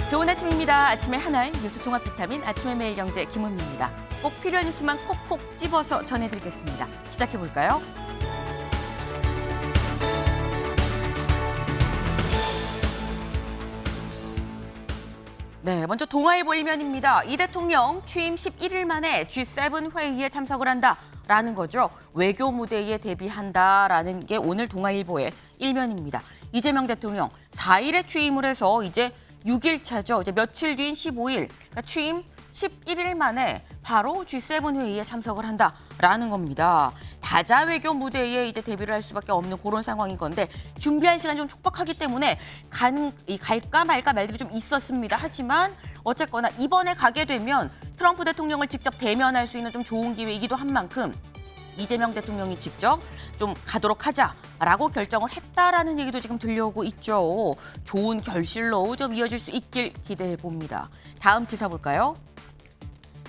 좋은 아침입니다. 아침의 하나를 뉴스 종합 비타민 아침의 매일경제 김은미입니다. 꼭 필요한 뉴스만 콕콕 집어서 전해드리겠습니다. 시작해볼까요? 네, 먼저 동아일보 일면입니다. 이 대통령 취임 11일 만에 G7 회의에 참석을 한다라는 거죠. 외교 무대에 대비한다라는 게 오늘 동아일보의 일면입니다. 이재명 대통령 4일에 취임을 해서 이제 6일 차죠. 이제 며칠 뒤인 15일, 그러니까 취임 11일 만에 바로 G7 회의에 참석을 한다라는 겁니다. 다자 외교 무대에 이제 데뷔를 할 수밖에 없는 그런 상황인 건데 준비할 시간이 좀 촉박하기 때문에 갈까 말까 말들이 좀 있었습니다. 하지만 어쨌거나 이번에 가게 되면 트럼프 대통령을 직접 대면할 수 있는 좀 좋은 기회이기도 한 만큼 이재명 대통령이 직접 좀 가도록 하자라고 결정을 했다라는 얘기도 지금 들려오고 있죠. 좋은 결실로 좀 이어질 수 있길 기대해 봅니다. 다음 기사 볼까요?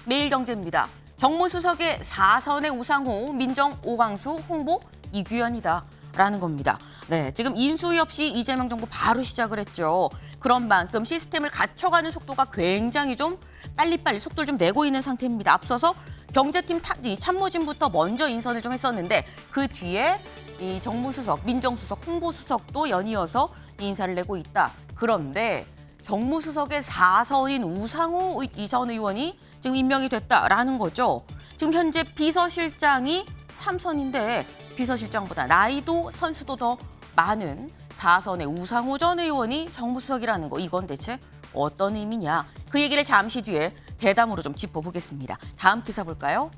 매일경제입니다. 정무수석의 4선의 우상호, 민정 오광수, 홍보 이규현이다라는 겁니다. 네, 지금 인수위 없이 이재명 정부 바로 시작을 했죠. 그런 만큼 시스템을 갖춰가는 속도가 굉장히 좀 빨리빨리 속도를 좀 내고 있는 상태입니다. 앞서서 경제팀 참모진부터 먼저 인선을 좀 했었는데 그 뒤에 이 정무수석, 민정수석, 홍보수석도 연이어서 인사를 내고 있다. 그런데 정무수석의 4선인 우상호 전 의원이 지금 임명이 됐다라는 거죠. 지금 현재 비서실장이 3선인데 비서실장보다 나이도 선수도 더 많은 4선의 우상호 전 의원이 정무수석이라는 거, 이건 대체 어떤 의미냐. 그 얘기를 잠시 뒤에 대담으로 좀 짚어보겠습니다. 다음 기사 볼까요?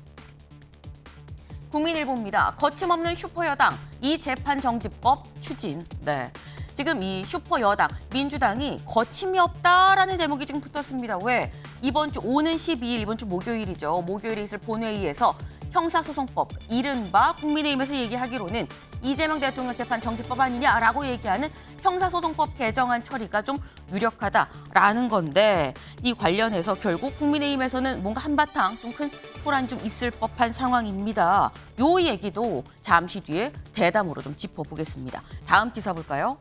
국민일보입니다. 거침없는 슈퍼여당, 이 재판 정지법 추진. 네, 지금 이 슈퍼여당, 민주당이 거침이 없다라는 제목이 지금 붙었습니다. 왜? 이번 주 오는 12일, 이번 주 목요일이죠. 목요일에 있을 본회의에서 형사소송법, 이른바 국민의힘에서 얘기하기로는 이재명 대통령 재판 정지법 아니냐라고 얘기하는 형사소송법 개정안 처리가 좀 유력하다라는 건데 이 관련해서 결국 국민의힘에서는 뭔가 한바탕 좀 큰 소란이 좀 있을 법한 상황입니다. 요 얘기도 잠시 뒤에 대담으로 좀 짚어보겠습니다. 다음 기사 볼까요?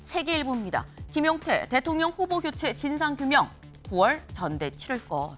세계일보입니다. 김용태 대통령 후보 교체 진상규명 9월 전대 치를 것.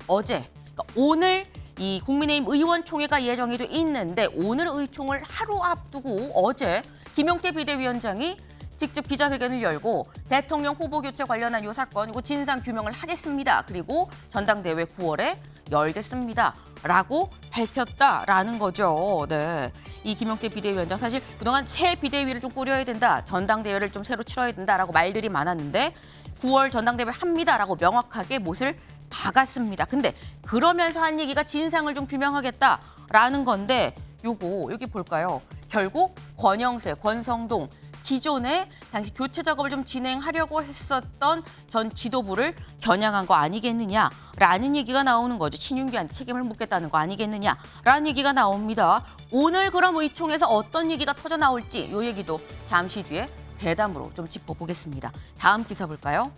어제, 그러니까 오늘 이 국민의힘 의원총회가 예정이 돼 있는데 오늘 의총을 하루 앞두고 어제 김용태 비대위원장이 직접 기자회견을 열고 대통령 후보 교체 관련한 이 사건 이거 진상 규명을 하겠습니다. 그리고 전당대회 9월에 열겠습니다. 라고 밝혔다라는 거죠. 네, 이 김용태 비대위원장 사실 그동안 새 비대위를 좀 꾸려야 된다. 전당대회를 좀 새로 치러야 된다라고 말들이 많았는데 9월 전당대회 합니다라고 명확하게 못을 박았습니다. 근데 그러면서 한 얘기가 진상을 좀 규명하겠다라는 건데 요거 여기 볼까요? 결국 권영세, 권성동 기존에 당시 교체 작업을 좀 진행하려고 했었던 전 지도부를 겨냥한 거 아니겠느냐라는 얘기가 나오는 거죠. 친윤계한테 책임을 묻겠다는 거 아니겠느냐라는 얘기가 나옵니다. 오늘 그럼 의총에서 어떤 얘기가 터져 나올지 요 얘기도 잠시 뒤에 대담으로 좀 짚어보겠습니다. 다음 기사 볼까요?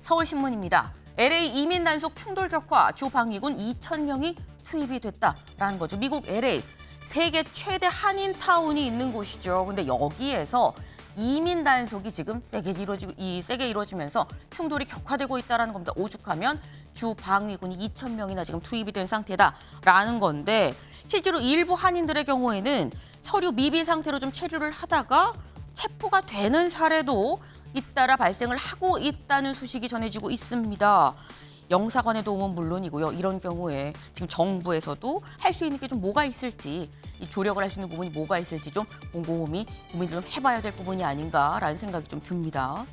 서울신문입니다. LA 이민 단속 충돌 격화, 주 방위군 2,000명이 투입이 됐다라는 거죠. 미국 LA, 세계 최대 한인 타운이 있는 곳이죠. 근데 여기에서 이민 단속이 지금 세게 이루어지면서 충돌이 격화되고 있다라는 겁니다. 오죽하면 주 방위군이 2,000명이나 지금 투입이 된 상태다라는 건데 실제로 일부 한인들의 경우에는 서류 미비 상태로 좀 체류를 하다가 체포가 되는 사례도 잇따라 발생을 하고 있다는 소식이 전해지고 있습니다. 영사관의 도움은 물론이고요. 이런 경우에 지금 정부에서도 할 수 있는 게 좀 뭐가 있을지, 이 조력을 할 수 있는 부분이 뭐가 있을지 좀 곰곰이 고민을 좀 해봐야 될 부분이 아닌가라는 생각이 좀 듭니다.